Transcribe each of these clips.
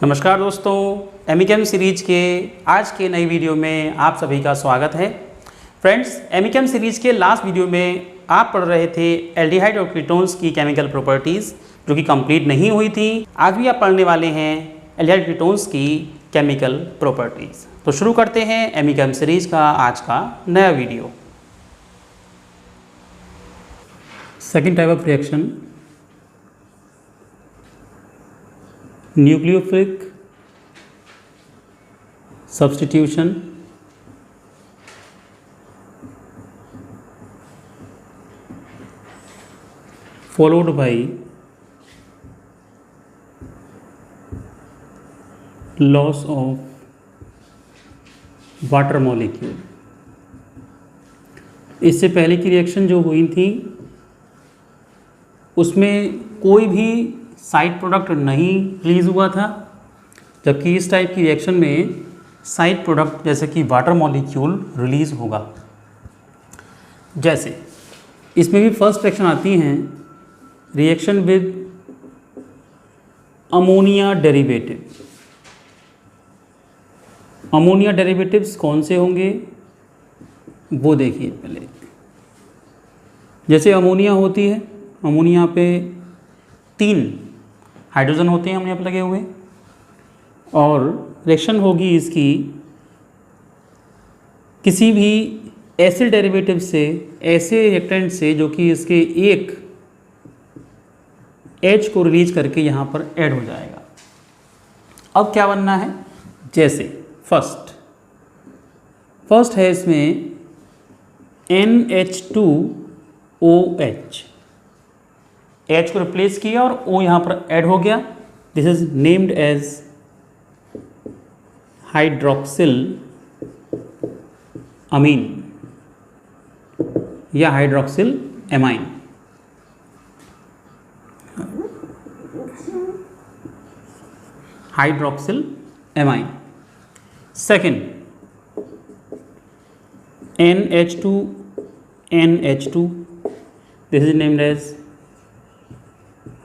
नमस्कार दोस्तों, एमिकेम सीरीज के आज के नई वीडियो में आप सभी का स्वागत है। फ्रेंड्स, एमिकेम सीरीज के लास्ट वीडियो में आप पढ़ रहे थे एल्डिहाइड और कीटोन्स की केमिकल प्रॉपर्टीज़ जो कि कंप्लीट नहीं हुई थी। आज भी आप पढ़ने वाले हैं एल्डिहाइड कीटोन्स की केमिकल प्रॉपर्टीज़। तो शुरू करते हैं एमिकेम सीरीज का आज का नया video. Second type of reaction, nucleophilic substitution followed by loss of water molecule. इससे पहले की रिएक्शन जो हुई थी उसमें कोई भी साइड प्रोडक्ट नहीं रिलीज हुआ था, जबकि इस टाइप की रिएक्शन में साइड प्रोडक्ट जैसे कि वाटर मॉलिक्यूल रिलीज होगा। जैसे इसमें भी फर्स्ट रिएक्शन आती हैं, reaction with ammonia derivative. Ammonia derivatives कौन से होंगे वो देखिए पहले। जैसे अमोनिया होती है, अमोनिया पे 3 हाइड्रोजन होते हैं अमोनिया पे लगे हुए, और रिएक्शन होगी इसकी किसी भी एसिड डेरिवेटिव से, ऐसे रिएक्टेंट से जो कि इसके एक H को रिलीज करके यहाँ पर ऐड हो जाएगा। अब क्या बनना है, जैसे फर्स्ट है इसमें NH2OH, H को रिप्लेस किया और O यहाँ पर ऐड हो गया। This is named as hydroxyl amine या hydroxyl amine. Hydroxyl amine. Second NH2NH2, this is named as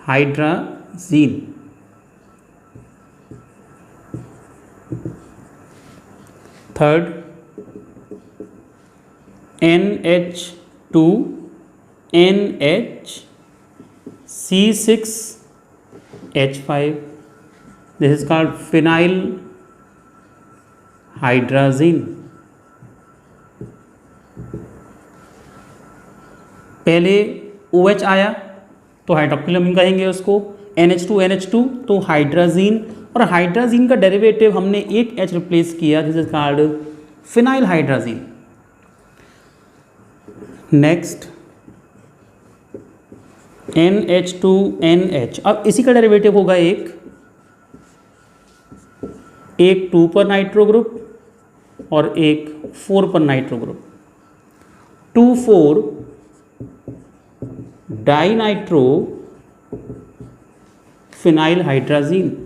hydrazine. Third NH2NHC6H5, this is called phenyl hydrazine। पहले OH आया तो हाइड्रोक्सिल अमीन कहेंगे उसको, NH2NH2 तो हाइड्राजीन, और हाइड्राजीन का डेरिवेटिव हमने एक H रिप्लेस किया, this is called phenyl hydrazine. Next NH2NH, अब इसी का डेरिवेटिव होगा एक 2 पर नाइट्रो ग्रुप और एक 4 पर nitro group. 2,4 die nitro phenyl hydrazine.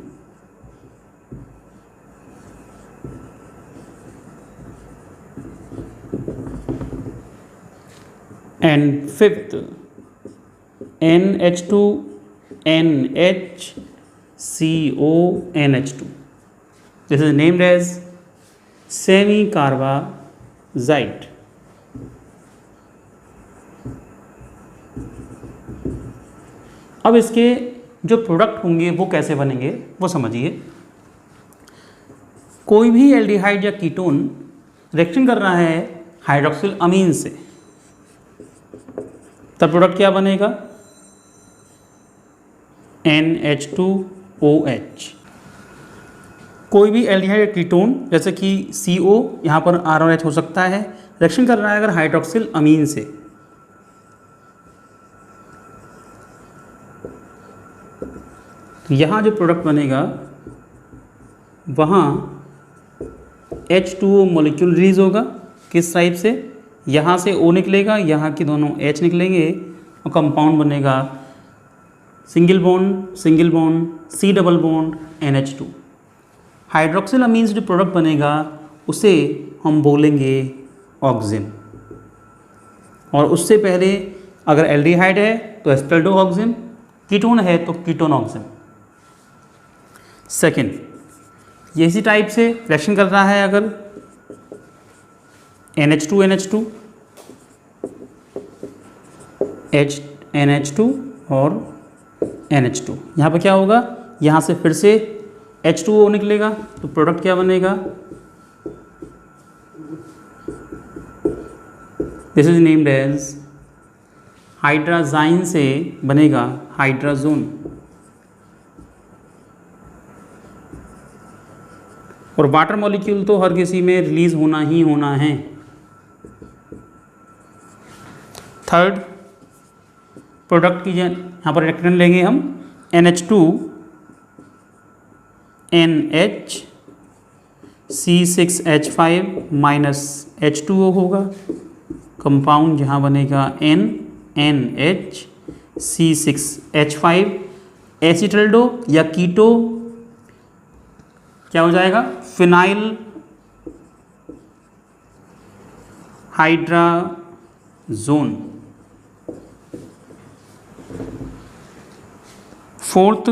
And fifth NH2NHCONH2, this is named as semi-carbazide। अब इसके जो प्रोडक्ट होंगे वो कैसे बनेंगे वो समझिए। कोई भी एल्डिहाइड या कीटोन रिएक्शन कर रहा है हाइड्रोक्सिल अमीन से, तब प्रोडक्ट क्या बनेगा, NH2OH। कोई भी एल्डिहाइड कीटोन जैसे कि CO, यहाँ पर R और H हो सकता है, रिएक्शन कर रहा है अगर हाइड्रोक्सिल अमीन से, तो यहाँ जो प्रोडक्ट बनेगा वहाँ H2O मॉलिक्यूल रिलीज होगा। किस टाइप से, यहाँ से O निकलेगा, यहाँ की दोनों H निकलेंगे और कंपाउंड बनेगा single bond C double bond NH2। Hydroxyl amine से जो प्रोडक्ट बनेगा उसे हम बोलेंगे ऑक्सिन, और उससे पहले अगर एल्डिहाइड है तो एस्टल्डोऑक्सिन, कीटोन है तो कीटोन ऑक्सिन। सेकेंड, ये इसी टाइप से रिएक्शन कर रहा है अगर NH2 NH2 NH2 और NH2, यहाँ पर क्या होगा, यहाँ से फिर से H2O निकलेगा, तो प्रोडक्ट क्या बनेगा, दिस इज नेम्ड एज हाइड्राजाइन से बनेगा हाइड्राजोन। और वाटर मॉलिक्यूल तो हर किसी में रिलीज होना ही होना है। थर्ड प्रोडक्ट की यहाँ पर रिएक्टेंट लेंगे हम NH2 NH C6H5 minus H2O होगा, कंपाउंड जहाँ बनेगा NH C6H5, एसिटल्डो या कीटो क्या हो जाएगा, फिनाइल हाइड्राजोन। फोर्थ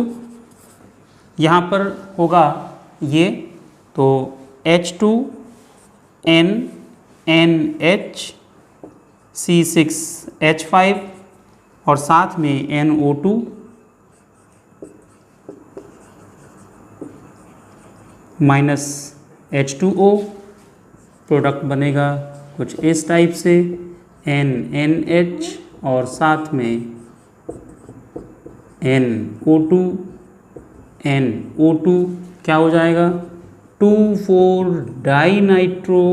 यहाँ पर होगा ये, तो H2N NH C6H5 और साथ में NO2 माइनस H2O, प्रोडक्ट बनेगा कुछ इस टाइप से NNH और साथ में NO2 NO2 क्या हो जाएगा, 2,4 डाइनाइट्रो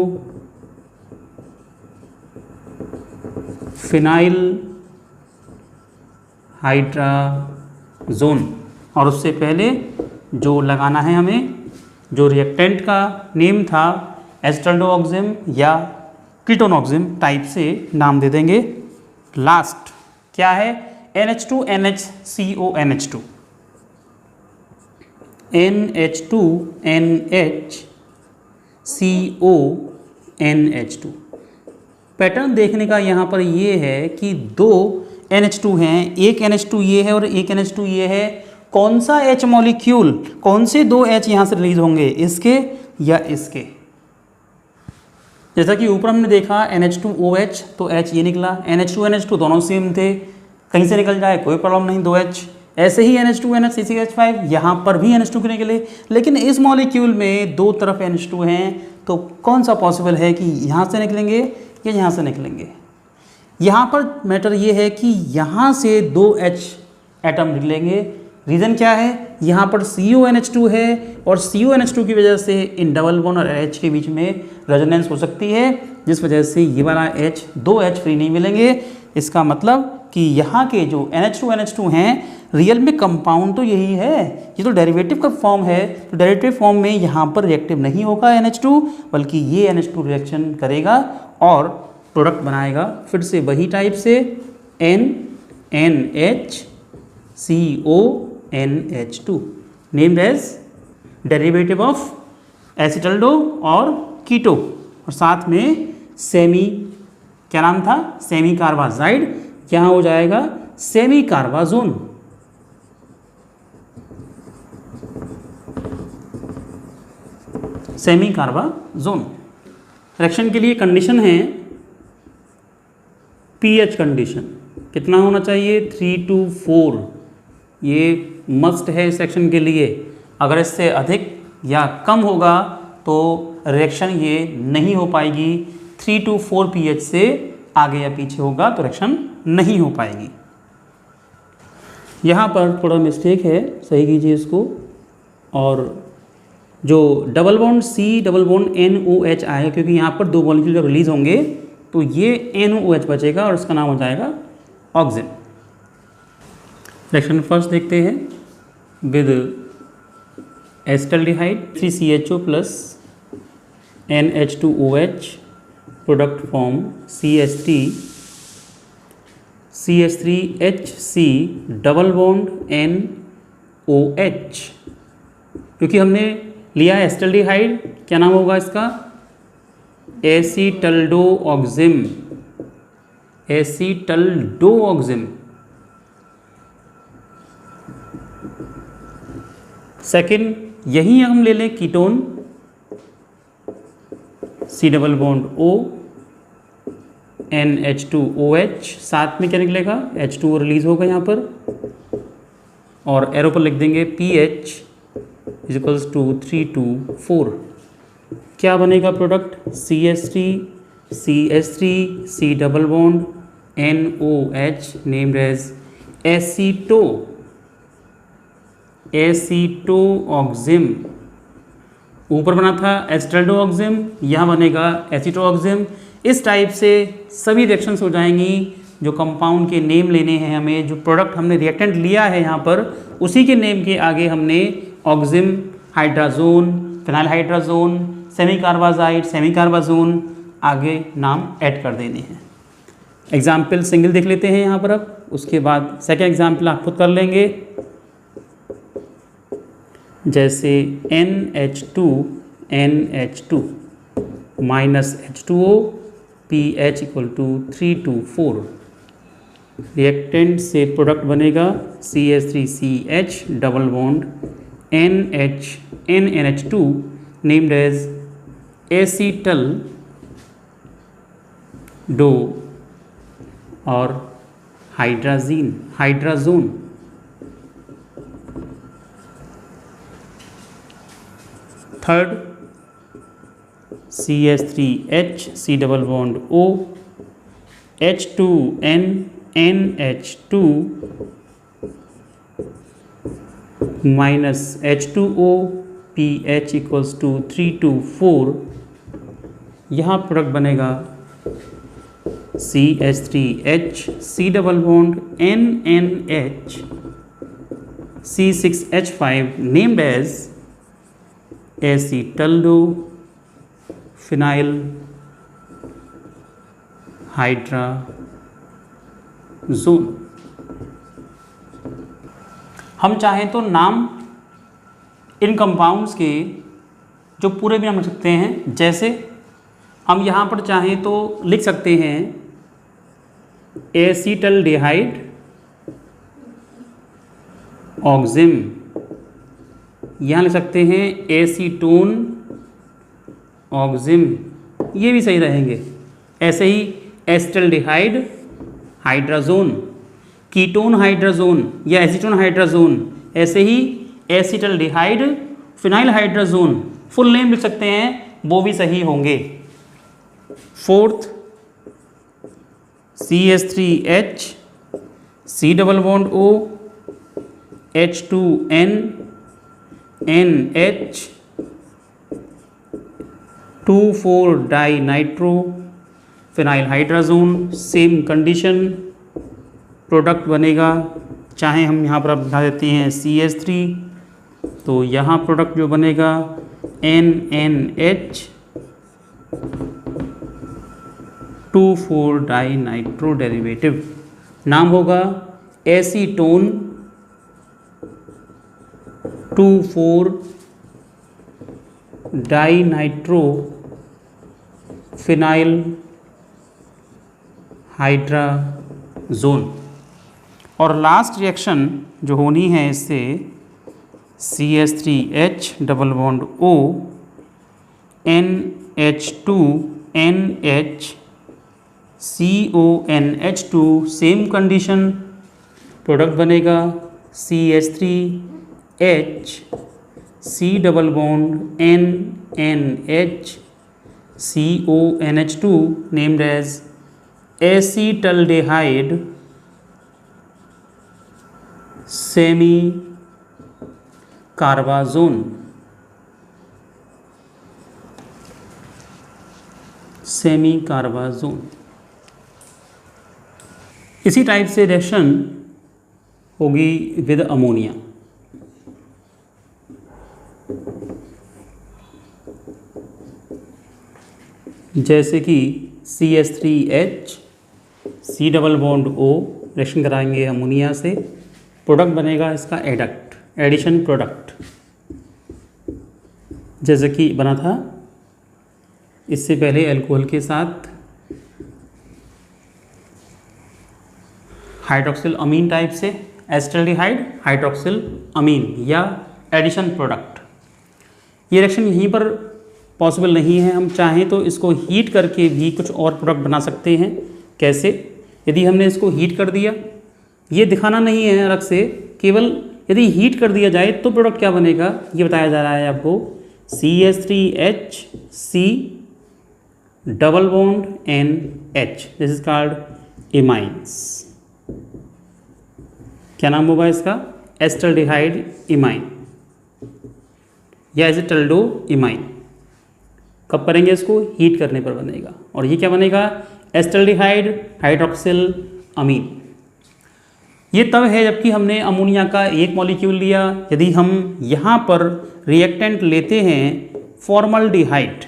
फिनाइल हाइड्राजोन। और उससे पहले जो लगाना है हमें, जो रिएक्टेंट का नेम था एसिटल्डोऑक्सिम या कीटोनॉक्सिम टाइप से नाम दे देंगे। लास्ट क्या है, NH2 NHCO NH2 NH2 NHCO NH2। Pattern देखने का यहाँ पर ये है कि दो NH2 हैं, एक NH2 ये है और एक NH2 ये है। कौन सा H मॉलिक्यूल, कौन से दो H यहाँ से रिलीज होंगे, इसके या इसके। जैसा कि ऊपर हमने देखा NH2OH तो H ये निकला, NH2 NH2 दोनों सेम थे, कहीं से निकल जाए कोई प्रॉब्लम नहीं, दो H। ऐसे ही NH2 NH C6H5 यहाँ पर भी NH2 के निकले, लेकिन इस मॉलिक्यूल में दो तरफ NH2 हैं, तो कौन सा पॉसिबल है कि यहाँ से निकलेंगे या यहाँ से निकलेंगे। यहाँ पर मैटर ये है कि यहाँ से दो H एटम निकलेंगे। रीज़न क्या है, यहाँ पर CONH2 है और CONH2 की वजह से इन डबल बॉन्ड और H के बीच में रेजोनेंस हो सकती है, जिस वजह से ये वाला H, दो H फ्री नहीं मिलेंगे। इसका मतलब कि यहाँ के जो NH2 NH2 हैं, रियल में कंपाउंड तो यही है, ये तो डेरिवेटिव का फॉर्म है, तो डेरिवेटिव फॉर्म में यहाँ पर रिएक्टिव नहीं होगा NH2, बल्कि ये NH2 रिएक्शन करेगा और प्रोडक्ट बनाएगा फिर से वही टाइप से NNHCONH2 named as derivative of acetaldo और कीटो, और साथ में सेमी, क्या नाम था, सेमी कार्बाजाइड, यहाँ हो जाएगा सेमी कार्बाजोन। सेमी कार्बाजोन रिएक्शन के लिए कंडीशन है पीएच कंडीशन कितना होना चाहिए, 3 to 4, ये मस्ट है इस रिएक्शन के लिए। अगर इससे अधिक या कम होगा तो रिएक्शन ये नहीं हो पाएगी। 3 to 4 पीएच से आगे या पीछे होगा तो रिएक्शन नहीं हो पाएगी। यहाँ पर थोड़ा मिस्टेक है, सही कीजिए इसको। और जो double bond C double bond NOH आएगा, क्योंकि यहाँ पर दो मॉलिक्यूल जब रिलीज होंगे तो ये NOH बचेगा और इसका नाम हो जाएगा ऑक्सिन। रिएक्शन फर्स्ट देखते हैं with acetaldehyde 3CHO plus NH2OH, product form CH3HC double bond NOH। क्योंकि हमने लिया है एसिटल्डिहाइड, क्या नाम होगा इसका, एसिटल्डोऑक्सिम, एसिटल्डोऑक्सिम। सेकेंड यही हम ले लें ketone, C double bond O NH2OH, साथ में क्या निकलेगा, H2O रिलीज होगा यहाँ पर, और एरो पर लिख देंगे pH इजिकल्स टू 324। क्या बनेगा product, CH3 CH3 C double bond NOH named as acetoxime. ऊपर बना था एस्टल्डोऑक्सिम, यहाँ बनेगा एसीटोऑक्सिम। इस टाइप से सभी रिएक्शंस हो जाएंगी। जो कंपाउंड के नेम लेने हैं हमें, जो प्रोडक्ट हमने रिएक्टेंट लिया है यहाँ पर, उसी के नेम के आगे हमने oxime, hydrazone, phenyl hydrazone, semi carbazide, semi carbazone आगे नाम ऐड कर देने हैं। एग्जाम्पल सिंगल देख लेते हैं यहाँ पर अब, उसके बाद सेकेंड एग्जाम्पल आप खुद कर लेंगे। जैसे NH2 minus H2O pH equal to 324। Reactant से प्रोडक्ट बनेगा CH3CH double bond NH2 named as acetaldo और hydrazone. Third CH3H C double bond O H2N NH2 minus H2O pH equals to 324। यहाँ product बनेगा CH3H C double bond NNH C6H5 named as acetaldo phenyl hydrazone. हम चाहें तो नाम इन compounds के जो पूरे भी नाम लिख सकते हैं। जैसे हम यहाँ पर चाहें तो लिख सकते हैं एसीटल्डिहाइड ऑक्सिम, यहाँ लिख सकते हैं एसीटोन ऑक्सिम, ये भी सही रहेंगे। ऐसे ही एसिटल्डिहाइड हाइड्राजोन, कीटोन हाइड्राजोन या एसीटोन हाइड्राजोन, ऐसे ही acetaldehyde phenyl hydrazone, full name लिख सकते हैं, वो भी सही होंगे। Fourth CH3H C double bond O H2N NH 2,4 die nitro phenyl hydrazone. Same condition, product बनेगा, चाहे हम यहाँ पर अब बता देते हैं CH3, तो यहाँ प्रोडक्ट जो बनेगा NNH 2,4 डाई नाइट्रो डेरिवेटिव, नाम होगा acetone 2,4 die nitro phenyl hydrazone. और लास्ट रिएक्शन जो होनी है इससे CH3H double bond O NH2 NH CONH2, same condition, product बनेगा CH3H C double bond NNH CONH2 named as acetaldehyde semi carbazone. इसी type से रिएक्शन होगी विद अमोनिया। जैसे कि CH3H C double bond O reaction कराएंगे ammonia से, product बनेगा इसका एडक्ट, एडिशन प्रोडक्ट, जैसे कि बना था इससे पहले अल्कोहल के साथ हाइड्रोक्सिल अमीन टाइप से एसिटल्डिहाइड हाइड्रोक्सिल अमीन या एडिशन प्रोडक्ट। ये रिएक्शन यहीं पर पॉसिबल नहीं है, हम चाहें तो इसको हीट करके भी कुछ और प्रोडक्ट बना सकते हैं। कैसे? यदि हमने इसको हीट कर दिया, ये दिखाना नहीं है अलग से, केवल यदि हीट कर दिया जाए तो प्रोडक्ट क्या बनेगा ये बताया जा रहा है आपको। CH3HC double bond NH, this is called imines. क्या नाम होगा इसका? एस्टल्डिहाइड इमाइन या एसिटल्डो इमाइन। कब करेंगे इसको? हीट करने पर बनेगा। और ये क्या बनेगा? एस्टल्डिहाइड हाइड्रोक्सिल अमीन। ये तब है जबकि हमने अमोनिया का एक मॉलिक्यूल लिया। यदि हम यहाँ पर रिएक्टेंट लेते हैं फॉर्मल्डिहाइड,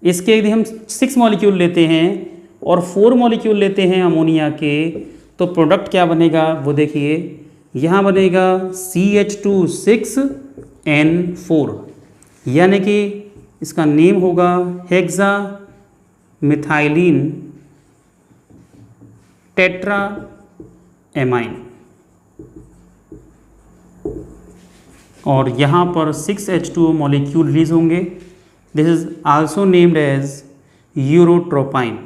इसके यदि हम 6 मॉलिक्यूल लेते हैं और 4 मॉलिक्यूल लेते हैं अमोनिया के, तो प्रोडक्ट क्या बनेगा वो देखिए। यहाँ बनेगा CH2 6N4, यानी कि इसका नेम होगा हेक्सा मिथाइलिन टेट्रा एमाइन। और यहाँ पर 6H2O मॉलिक्यूल रिलीज होंगे। This is also named as urotropine.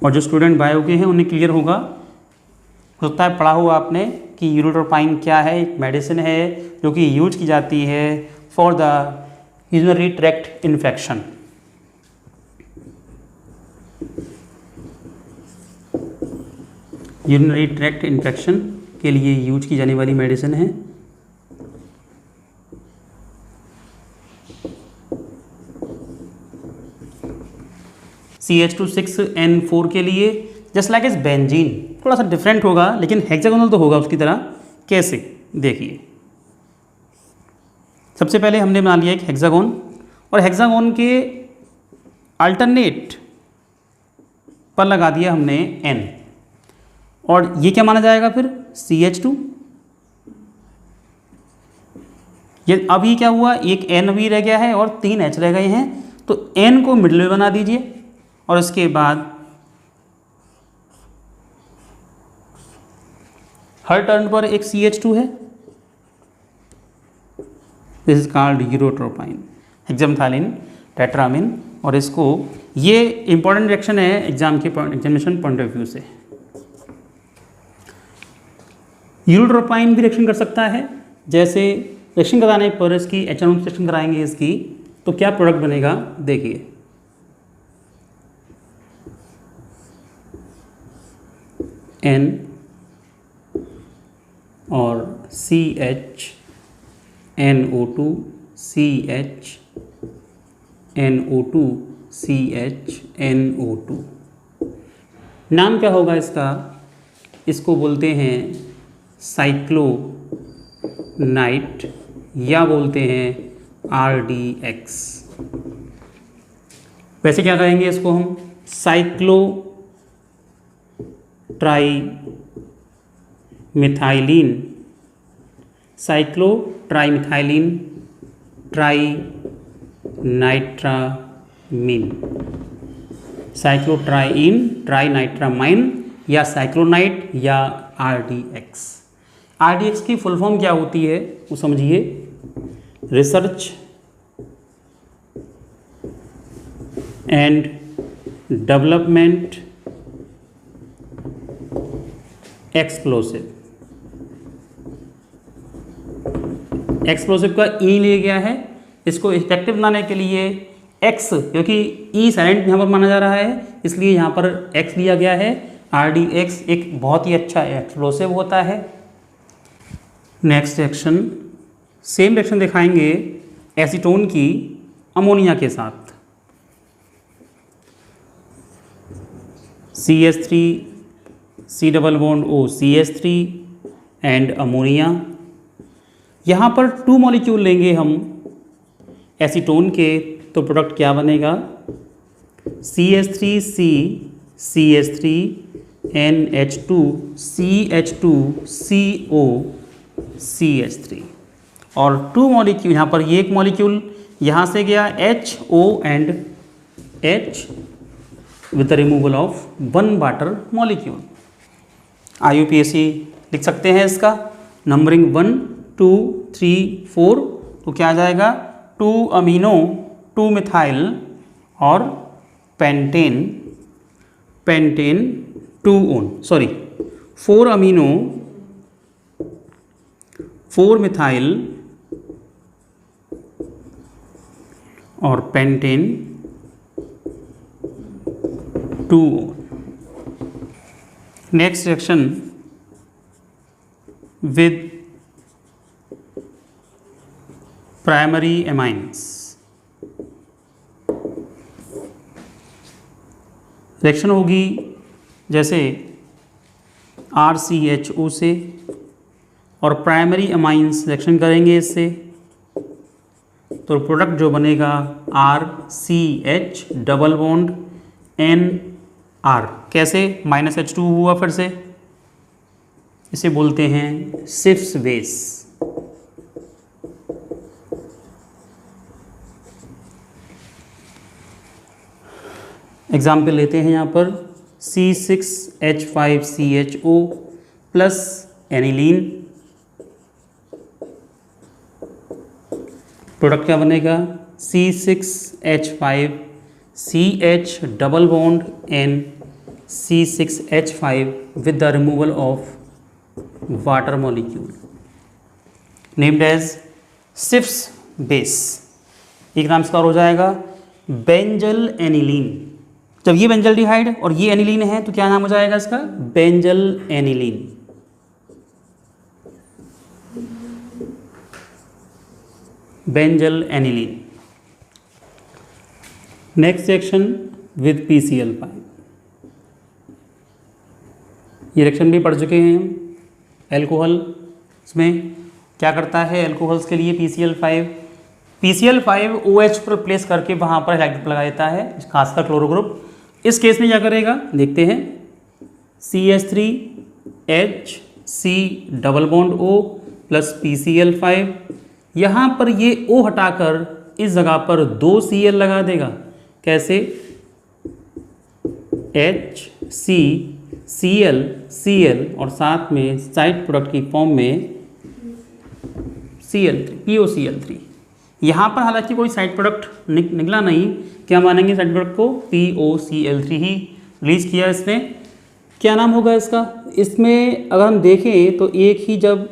और जो स्टूडेंट बायो के हैं उन्हें क्लियर होगा, हो सकता है पढ़ा हुआ आपने कि यूरोट्रोपाइन क्या है। एक मेडिसिन है जो कि यूज की जाती है for the urinary tract infection. Urinary tract infection के लिए यूज की जाने वाली मेडिसिन है। CH2 6N4 के लिए जस्ट लाइक इज बेंजीन, थोड़ा सा डिफरेंट होगा लेकिन हेक्सागोनल तो होगा उसकी तरह। कैसे? देखिए, सबसे पहले हमने बना लिया एक हेक्सागोन, और हेक्सागोन के अल्टरनेट पर लगा दिया हमने N, और ये क्या माना जाएगा फिर? CH2। ये अब ये क्या हुआ? एक N भी रह गया है और 3 H रह गए हैं, तो N को मिडिल में बना दीजिए और उसके बाद हर टर्न पर एक CH2 है। This is called urotropine hexamethylene tetramine. और इसको, ये इंपॉर्टेंट रिएक्शन है एग्जामिनेशन पॉइंट ऑफ व्यू से। यूरोट्रोपाइन भी रिएक्शन कर सकता है। जैसे रिएक्शन कराने पर इसकी HNO रिएक्शन कराएंगे इसकी, तो क्या प्रोडक्ट बनेगा देखिए। N और CHNO2 CHNO2 CHNO2। नाम क्या होगा इसका? इसको बोलते हैं साइक्लोनाइट या बोलते हैं RDX। वैसे क्या कहेंगे इसको हम? साइक्लोट्राइमिथाइलिन ट्राइनाइट्रामीन, ट्राइनाइट्रामाइन या साइक्लोनाइट या RDX। RDX की फुल फॉर्म क्या होती है वो समझिए। Research and development explosive. Explosive का ई लिया गया है। इसको इफेक्टिव बनाने के लिए एक्स, क्योंकि ई साइलेंट यहाँ पर माना जा रहा है इसलिए यहाँ पर एक्स लिया गया है। RDX एक बहुत ही अच्छा एक्सप्लोसिव होता है। नेक्स्ट रिएक्शन, सेम रिएक्शन दिखाएंगे एसीटोन की अमोनिया के साथ। CH3 C double bond O CH3 and ammonia. यहाँ पर 2 मॉलिक्यूल लेंगे हम एसीटोन के, तो प्रोडक्ट क्या बनेगा? CH3C CH3 NH2 CH2CO CH3। और 2 मॉलिक्यूल यहाँ पर, ये एक मॉलिक्यूल यहाँ से गया HO and H with the removal of 1 water molecule. IUPAC लिख सकते हैं इसका नंबरिंग 1, 2 3 4, तो क्या आ जाएगा 2 अमीनो 2 मिथाइल और pentane 2 one, sorry 4 amino 4 methyl और pentane 2 one. Next reaction with primary amines। रिएक्शन होगी जैसे RCHO से, और प्राइमरी अमाइंस रिएक्शन करेंगे इससे, तो प्रोडक्ट जो बनेगा RCH डबल बॉन्ड NR, कैसे -H2 हुआ, फिर से इसे बोलते हैं सिफ्स बेस। एग्जाम्पल लेते हैं यहाँ पर C6H5CHO प्लस एनिलीन, प्रोडक्ट क्या बनेगा C6H5CH double bond N C6H5 with the removal of water molecule named as Schiff's base. एक नाम इसका और हो जाएगा बेंजल एनिलीन। जब ये बेंजल्डिहाइड और ये एनिलीन है तो क्या नाम हो जाएगा इसका, benzyl aniline. Benzyl aniline. Next reaction with PCl5। ये रिएक्शन भी पढ़ चुके हैं हम। एल्कोहल इसमें क्या करता है, एल्कोहल्स के लिए PCl5 OH पर प्लेस करके वहाँ पर हैलाइड लगा देता है, खासकर क्लोरो ग्रुप। इस केस में क्या करेगा देखते हैं, CH3HC double bond O plus PCl5, यहाँ पर ये O हटाकर इस जगह पर 2 Cl लगा देगा। कैसे, HCCl और साथ में साइड प्रोडक्ट की फॉर्म में POCl3। यहाँ पर हालांकि कोई साइड प्रोडक्ट निकला नहीं, क्या मानेंगे साइड प्रोडक्ट को, POCl3 ही रिलीज किया इसने। क्या नाम होगा इसका, इसमें अगर हम देखें तो एक ही जब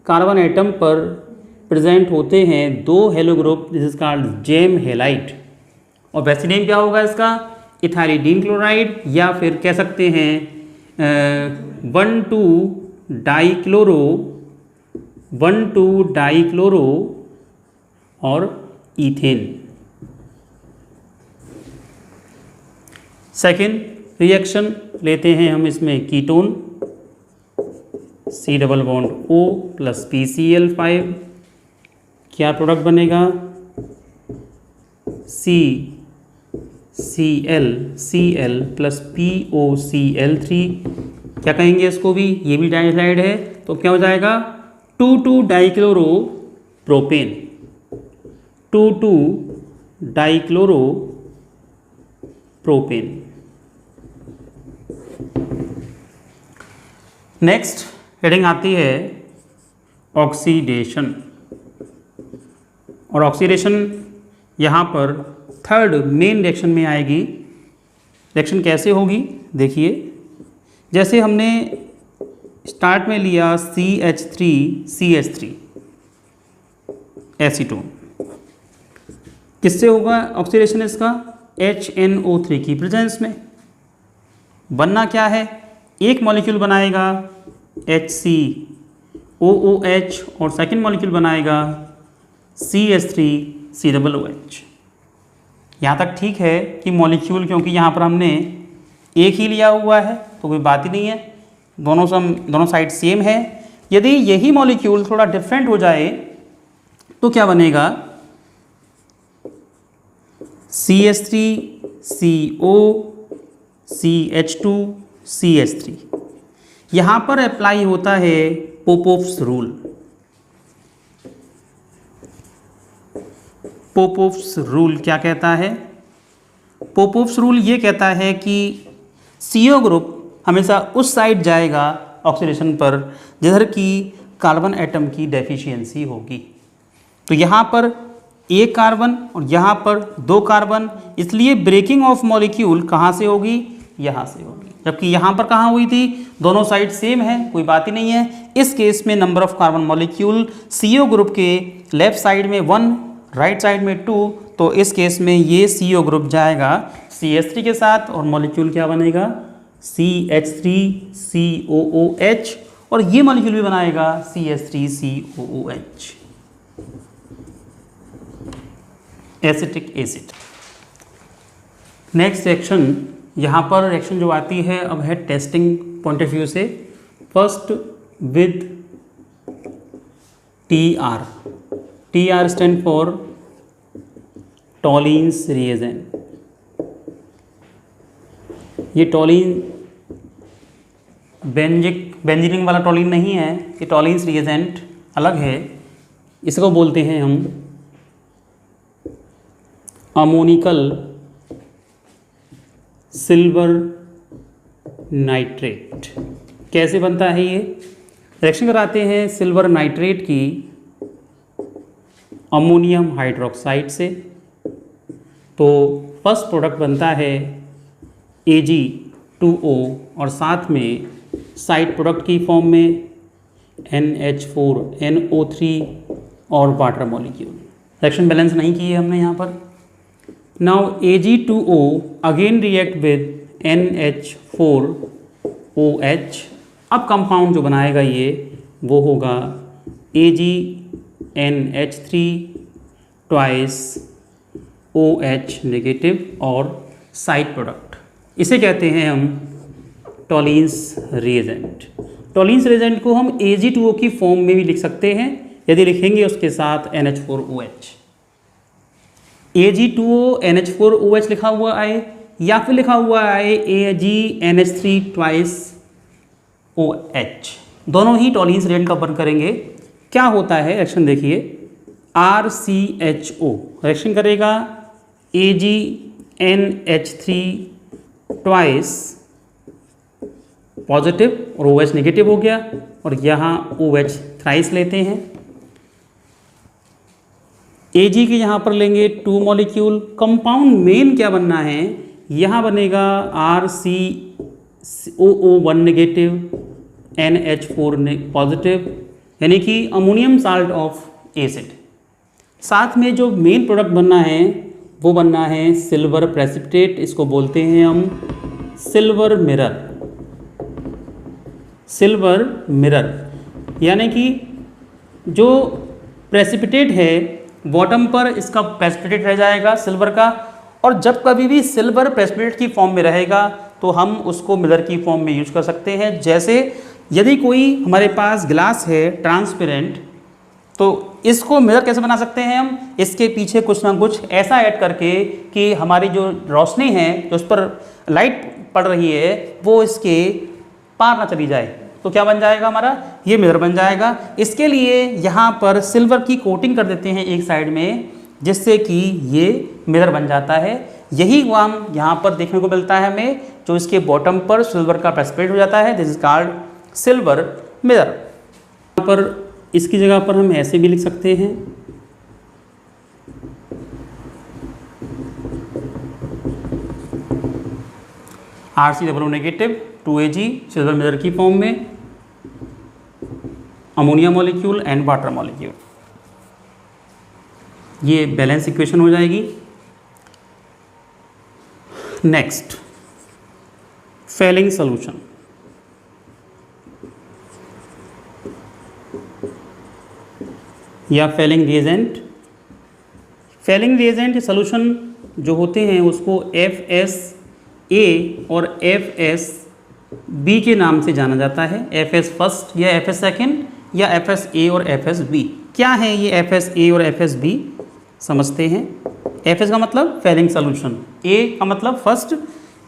कार्बन एटम पर प्रेजेंट होते हैं 2 halo group, this is called gem halide, और वैसे नेम क्या होगा इसका, इथाइलिडीन क्लोराइड, या फिर कह सकते हैं 1,2-डाइक्लोरो और ईथेन। सेकेंड रिएक्शन लेते हैं हम इसमें ketone, C double bond O plus PCl5, क्या प्रोडक्ट बनेगा, CCl प्लस POCl3, क्या कहेंगे इसको भी, ये भी डाइहाइड है, तो क्या हो जाएगा 2,2-डाइक्लोरो प्रोपेन, 2,2-डाइक्लोरो प्रोपेन। नेक्स्ट हेडिंग आती है ऑक्सीडेशन, और ऑक्सीडेशन यहाँ पर थर्ड मेन रिएक्शन में आएगी। रिएक्शन कैसे होगी देखिए, जैसे हमने स्टार्ट में लिया CH3CH3 एसीटोन, किससे होगा ऑक्सीडेशन इसका, HNO3 की प्रेजेंस में। बनना क्या है, एक मॉलिक्यूल बनाएगा HCOOH और सेकंड मॉलिक्यूल बनाएगा CH3COOH। यहाँ तक ठीक है कि मॉलिक्यूल, क्योंकि यहाँ पर हमने एक ही लिया हुआ है तो कोई बात ही नहीं है, दोनों साइड सेम है। यदि यही मॉलिक्यूल थोड़ा डिफरेंट हो जाए तो क्या बनेगा, CH3CO CH2 CH3। यहाँ पर अप्लाई होता है पोपोव्स रूल। पोपोव्स रूल क्या कहता है, पोपोव्स रूल ये कहता है कि CO ग्रुप हमेशा उस साइड जाएगा ऑक्सीडेशन पर जिधर की कार्बन एटम की डेफिशिएंसी होगी। तो यहाँ पर एक कार्बन और यहाँ पर 2 कार्बन, इसलिए ब्रेकिंग ऑफ मॉलिक्यूल कहाँ से होगी, यहाँ से होगी। जबकि यहाँ पर कहाँ हुई थी, दोनों साइड सेम है, कोई बात ही नहीं है। इस केस में number of carbon molecule CO group के लेफ्ट साइड में 1, राइट साइड में 2, तो इस केस में ये CO ग्रुप जाएगा CH3 के साथ और मॉलिक्यूल क्या बनेगा, CH3COOH, और ये मॉलिक्यूल भी बनाएगा CH3COOH, acetic acid. Next reaction, यहाँ पर रिएक्शन जो आती है अब है टेस्टिंग पॉइंट ऑफ व्यू से। First with TR, TR stand for Tollens reagent. ये टॉलिन बेंजीनिंग वाला टॉलिन नहीं है, ये टॉलिन्स रिएजेंट अलग है। इसको बोलते हैं हम अमोनिकल सिल्वर नाइट्रेट। कैसे बनता है ये, रिएक्शन कराते हैं सिल्वर नाइट्रेट की अमोनियम हाइड्रोक्साइड से, तो फर्स्ट प्रोडक्ट बनता है Ag2O और साथ में साइड प्रोडक्ट की फॉर्म में NH4NO3 और वाटर मॉलिक्यूल। रिएक्शन बैलेंस नहीं की है हमने यहाँ पर। Now Ag2O again react with NH4OH। अब कंपाउंड जो बनाएगा ये वो होगा AgNH3 ट्वाइस OH नेगेटिव और साइड प्रोडक्ट। इसे कहते हैं हम टॉलिन्स रिएजेंट। टॉलिन्स रिएजेंट को हम Ag2O की फॉर्म में भी लिख सकते हैं यदि लिखेंगे उसके साथ NH4OH। Ag2O NH4OH लिखा हुआ आए या फिर लिखा हुआ आए AgNH3 ट्वाइस OH, दोनों ही टॉलिन्स रिएजेंट का वर्क करेंगे। क्या होता है रिएक्शन देखिए, RCHO रिएक्शन करेगा AgNH3 ट्वाइस पॉजिटिव और OH नेगेटिव हो गया, और यहाँ OH थ्राइस लेते हैं। Ag के यहाँ पर लेंगे 2 मॉलिक्यूल। कंपाउंड मेन क्या बनना है, यहाँ बनेगा RCOO1 नेगेटिव NH4 पॉजिटिव, यानी कि अमोनियम साल्ट ऑफ एसिड। साथ में जो मेन प्रोडक्ट बनना है वो बनना है सिल्वर प्रेसिपिटेट। इसको बोलते हैं हम सिल्वर मिरर। सिल्वर मिरर यानी कि जो प्रेसिपिटेट है बॉटम पर इसका प्रेसिपिटेट रह जाएगा सिल्वर का, और जब कभी भी सिल्वर प्रेसिपिटेट की फॉर्म में रहेगा तो हम उसको मिरर की फॉर्म में यूज कर सकते हैं। जैसे यदि कोई हमारे पास ग्लास है ट्रांसपेरेंट, तो इसको मिरर कैसे बना सकते हैं हम, इसके पीछे कुछ ना कुछ ऐसा ऐड करके कि हमारी जो रोशनी है जो उस पर लाइट पड़ रही है वो इसके पार ना चली जाए, तो क्या बन जाएगा हमारा, ये मिरर बन जाएगा। इसके लिए यहाँ पर सिल्वर की कोटिंग कर देते हैं एक साइड में, जिससे कि ये मिरर बन जाता है। यही काम यहाँ पर देखने को मिलता है हमें, जो इसके बॉटम पर सिल्वर का प्रेसिपिटेट हो जाता है, this is called silver mirror. यहाँ पर इसकी जगह पर हम ऐसे भी लिख सकते हैं, RCOO negative 2Ag silver mirror की फॉर्म में, ammonia molecule and water molecule. ये बैलेंस इक्वेशन हो जाएगी। Next, Fehling solution. या Fehling reagent. Fehling reagent solution जो होते हैं उसको FSA और FSB के नाम से जाना जाता है। FS फर्स्ट या FS सेकेंड या FSA और FSB। क्या है ये FSA और FSB, समझते हैं। FS का मतलब फेलिंग सॉल्यूशन, A का मतलब फर्स्ट।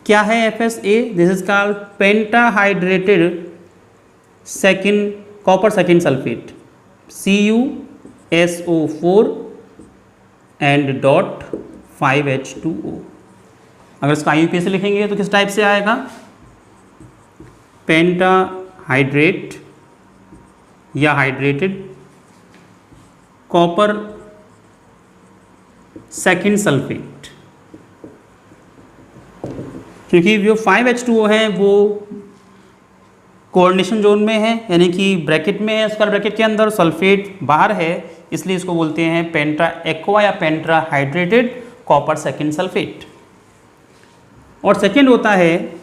क्या है FSA, this is called pentahydrated second copper second sulphate, CuSO4 and dot 5H2O। अगर इसका IUPAC से लिखेंगे तो किस टाइप से आएगा, पेंटाहाइड्रेट या हाइड्रेटेड कॉपर सेकंड सल्फेट, क्योंकि जो 5H2O है वो कोऑर्डिनेशन जोन में है, यानी कि ब्रैकेट में है, स्क्वायर ब्रैकेट के अंदर, सल्फेट बाहर है, इसलिए इसको बोलते हैं पेंट्रा एक्वा या पेंट्रा हाइड्रेटेड कॉपर सेकंड सल्फेट। और सेकंड होता है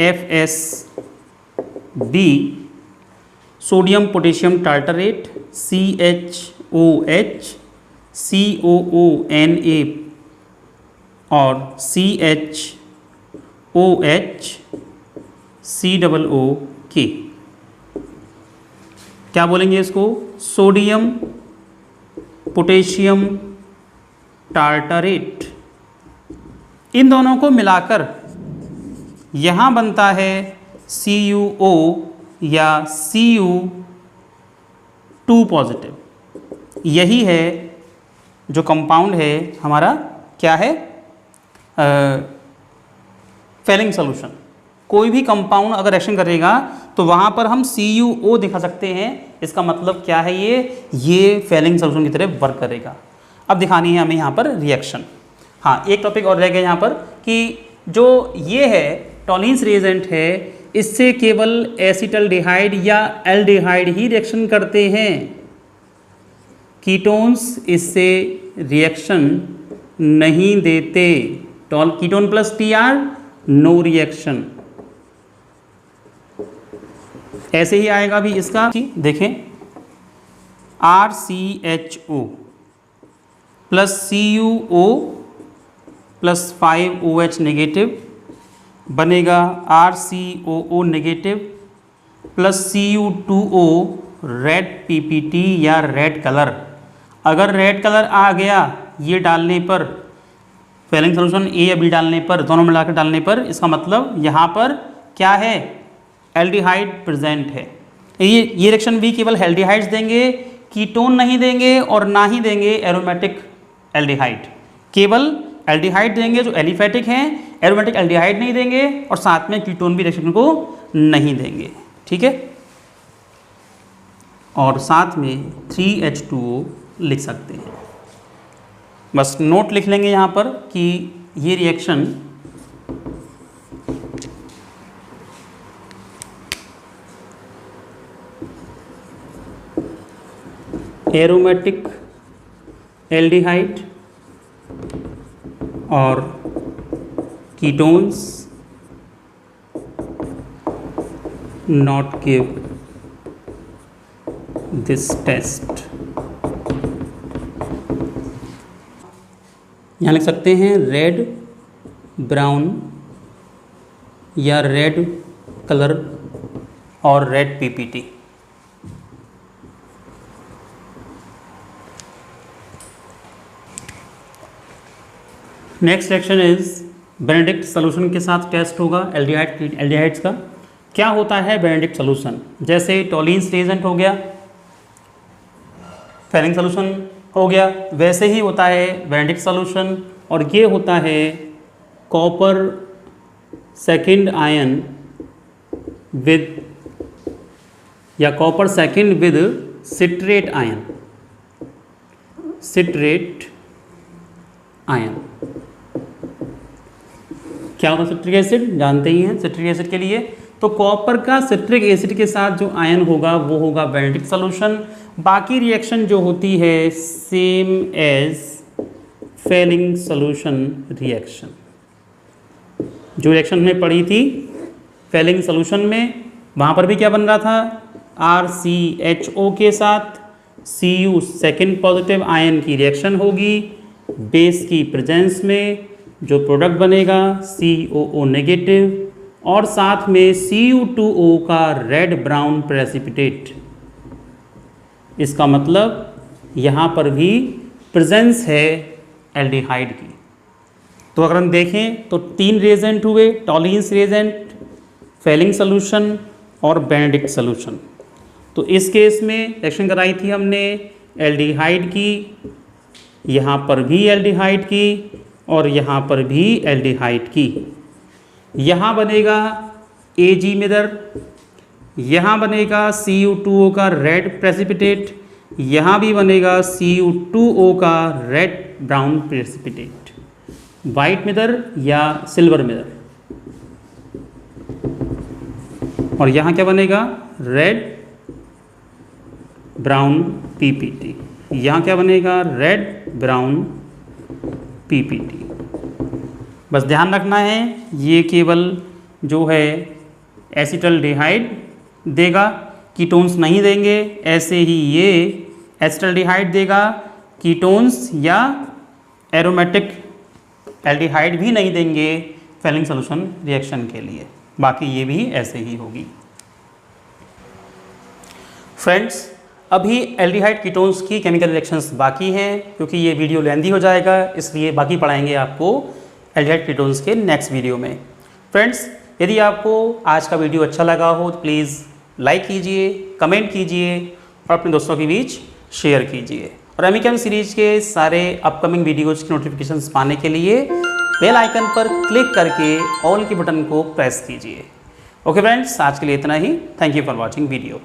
FSB sodium potassium tartrate, CHOH, COONA और CHOH COOK। क्या बोलेंगे इसको? Sodium potassium tartrate. इन दोनों को मिलाकर यहाँ बनता है CuO या Cu2 पॉजिटिव। यही है जो कंपाउंड है हमारा, क्या है, फेलिंग सॉल्यूशन। कोई भी कंपाउंड अगर रिएक्शन करेगा तो वहाँ पर हम CuO दिखा सकते हैं। इसका मतलब क्या है, ये फेलिंग सॉल्यूशन की तरह वर्क करेगा। अब दिखानी है हमें यहाँ पर रिएक्शन। हाँ, एक टॉपिक और रह गया यहाँ पर कि जो ये है टॉलिन्स रिएजेंट है, इससे केवल एसिटल्डिहाइड या एल्डिहाइड ही रिएक्शन करते हैं। कीटोन्स इससे रिएक्शन नहीं देते। Ketone plus Tr no reaction. ऐसे ही आएगा भी इसका, देखें RCHO plus CuO plus 5OH negative बनेगा RCOO negative plus Cu2O red PPT या रेड कलर। अगर रेड कलर आ गया ये डालने पर, फेलिंग सॉल्यूशन A या B डालने पर, दोनों मिलाकर डालने पर, इसका मतलब यहाँ पर क्या है, एल्डिहाइड प्रेजेंट है। ये रिएक्शन भी केवल एल्डिहाइड्स देंगे, कीटोन नहीं देंगे और ना ही देंगे एरोमेटिक एल्डिहाइड। केवल एल्डिहाइड देंगे जो एलिफेटिक हैं, एरोमेटिक एल्डिहाइड नहीं देंगे और साथ में कीटोन भी रिएक्शन को नहीं देंगे। ठीक है, और साथ में 3H2O लिख सकते हैं। बस नोट लिख लेंगे यहाँ पर कि ये रिएक्शन एरोमेटिक एल्डिहाइड और ketones not give this test. यहाँ लिख सकते हैं रेड ब्राउन या रेड कलर और red PPT। Next reaction is Benedict solution के साथ टेस्ट होगा एल्डिहाइड्स का। क्या होता है बेनेडिक्ट सॉल्यूशन? जैसे टॉलिन्स रिएजेंट हो गया, फेलिंग सॉल्यूशन हो गया, वैसे ही होता है बेनेडिक्ट सॉल्यूशन। और ये होता है कॉपर सेकंड आयन विद या copper second with citrate ion, citrate ion. क्या होता है सिट्रिक एसिड? जानते ही हैं सिट्रिक एसिड के लिए। तो कॉपर का सिट्रिक एसिड के साथ जो आयन होगा वो होगा बेनेडिक्ट सॉल्यूशन। बाकी रिएक्शन जो होती है same as failing solution reaction. जो रिएक्शन में पड़ी थी फेलिंग सॉल्यूशन में, वहाँ पर भी क्या बन रहा था, RCHO के साथ Cu सेकेंड पॉजिटिव आयन की रिएक्शन होगी, बेस की प्रेजेंस में जो प्रोडक्ट बनेगा COO नेगेटिव और साथ में Cu2O का रेड ब्राउन प्रेसिपिटेट। इसका मतलब यहाँ पर भी प्रेजेंस है एल्डिहाइड की। तो अगर हम देखें तो 3 रिएजेंट हुए, टॉलिन्स रिएजेंट, फेलिंग सॉल्यूशन और बेनेडिक्ट सॉल्यूशन। तो इस केस में रिएक्शन कराई थी हमने एल्डिहाइड की, यहाँ पर भी एल्डिहाइड की और यहाँ पर भी एल्डिहाइड की। यहाँ बनेगा AG मिरर, यहाँ बनेगा Cu2O का रेड प्रेसिपिटेट, यहाँ भी बनेगा Cu2O का red brown precipitate. White mirror या सिल्वर मिरर। और यहाँ क्या बनेगा? Red brown PPT. यहाँ क्या बनेगा? Red brown PPT. बस ध्यान रखना है ये केवल जो है एसिटल्डिहाइड देगा, कीटोन्स नहीं देंगे। ऐसे ही ये एसिटल्डिहाइड देगा, कीटोन्स या एरोमेटिक एल्डिहाइड भी नहीं देंगे फेलिंग सॉल्यूशन रिएक्शन के लिए। बाकी ये भी ऐसे ही होगी। फ्रेंड्स, अभी एल्डिहाइड कीटोन्स की केमिकल रिएक्शंस बाकी हैं, क्योंकि ये वीडियो लेंदी हो जाएगा, इसलिए बाकी पढ़ाएंगे आपको एल्डिहाइड कीटोन्स के नेक्स्ट वीडियो में। फ्रेंड्स, यदि आपको आज का वीडियो अच्छा लगा हो तो प्लीज़ लाइक कीजिए, कमेंट कीजिए और अपने दोस्तों के बीच शेयर कीजिए। और एमिकेम सीरीज के सारे अपकमिंग वीडियोज़ की नोटिफिकेशंस पाने के लिए बेल आइकन पर क्लिक करके ऑल के बटन को प्रेस कीजिए। ओके फ्रेंड्स, आज के लिए इतना ही। Thank you for watching video.